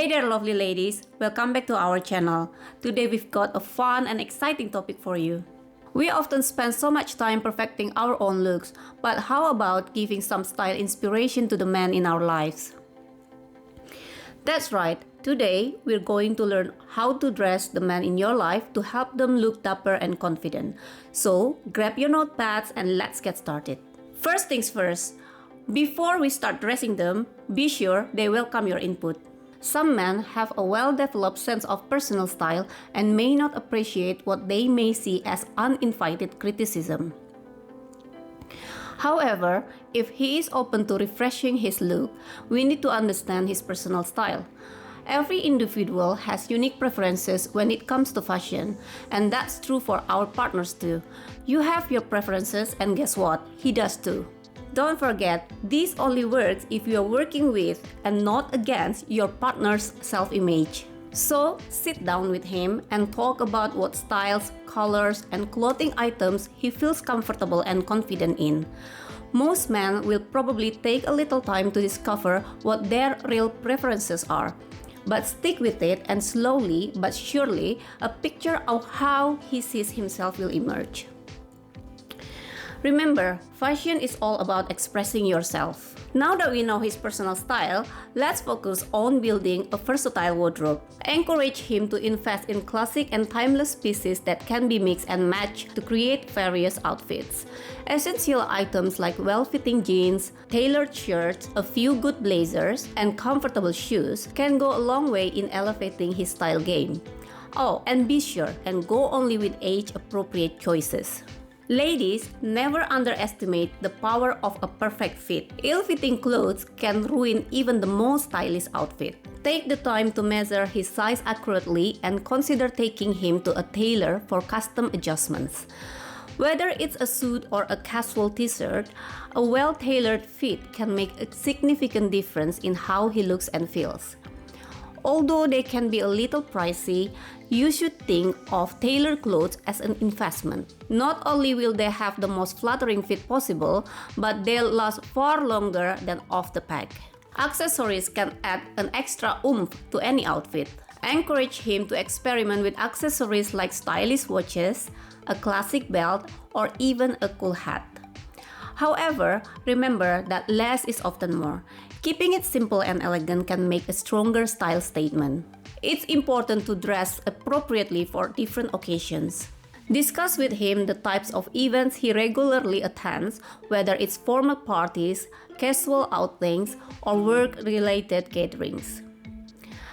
Hey there lovely ladies, welcome back to our channel. Today we've got a fun and exciting topic for you. We often spend so much time perfecting our own looks, but how about giving some style inspiration to the men in our lives? That's right, today we're going to learn how to dress the men in your life to help them look dapper and confident. So grab your notepads and let's get started. First things first, before we start dressing them, be sure they welcome your input. Some men have a well-developed sense of personal style and may not appreciate what they may see as uninvited criticism. However, if he is open to refreshing his look, we need to understand his personal style. Every individual has unique preferences when it comes to fashion, and that's true for our partners too. You have your preferences, and guess what? He does too. Don't forget, this only works if you are working with and not against your partner's self-image. So, sit down with him and talk about what styles, colors, and clothing items he feels comfortable and confident in. Most men will probably take a little time to discover what their real preferences are. But stick with it and slowly but surely, a picture of how he sees himself will emerge. Remember, fashion is all about expressing yourself. Now that we know his personal style, let's focus on building a versatile wardrobe. Encourage him to invest in classic and timeless pieces that can be mixed and matched to create various outfits. Essential items like well-fitting jeans, tailored shirts, a few good blazers, and comfortable shoes can go a long way in elevating his style game. Oh, and be sure and go only with age-appropriate choices. Ladies, never underestimate the power of a perfect fit. Ill-fitting clothes can ruin even the most stylish outfit. Take the time to measure his size accurately and consider taking him to a tailor for custom adjustments. Whether it's a suit or a casual t-shirt, a well-tailored fit can make a significant difference in how he looks and feels. Although they can be a little pricey, you should think of tailored clothes as an investment. Not only will they have the most flattering fit possible, but they'll last far longer than off the pack. Accessories can add an extra oomph to any outfit. Encourage him to experiment with accessories like stylish watches, a classic belt, or even a cool hat. However, remember that less is often more. Keeping it simple and elegant can make a stronger style statement. It's important to dress appropriately for different occasions. Discuss with him the types of events he regularly attends, whether it's formal parties, casual outings, or work-related gatherings.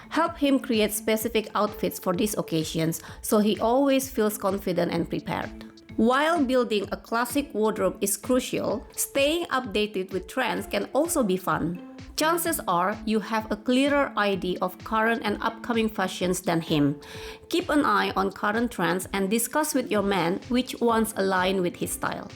Help him create specific outfits for these occasions so he always feels confident and prepared. While building a classic wardrobe is crucial, staying updated with trends can also be fun. Chances are you have a clearer idea of current and upcoming fashions than him. Keep an eye on current trends and discuss with your man which ones align with his style.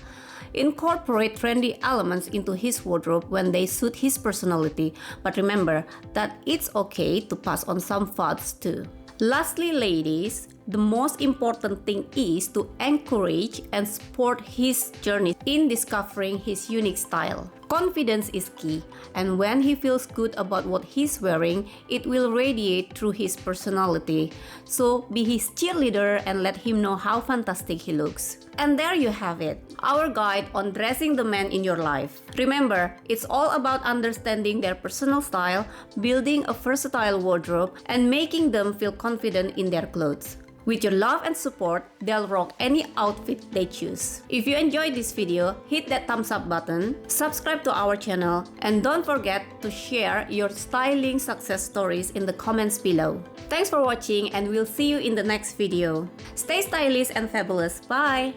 Incorporate trendy elements into his wardrobe when they suit his personality, but remember that it's okay to pass on some fads too. Lastly, ladies, the most important thing is to encourage and support his journey in discovering his unique style. Confidence is key, and when he feels good about what he's wearing, it will radiate through his personality. So be his cheerleader and let him know how fantastic he looks. And there you have it, our guide on dressing the men in your life. Remember, it's all about understanding their personal style, building a versatile wardrobe, and making them feel confident in their clothes. With your love and support, they'll rock any outfit they choose. If you enjoyed this video, hit that thumbs up button, subscribe to our channel, and don't forget to share your styling success stories in the comments below. Thanks for watching, and we'll see you in the next video. Stay stylish and fabulous. Bye!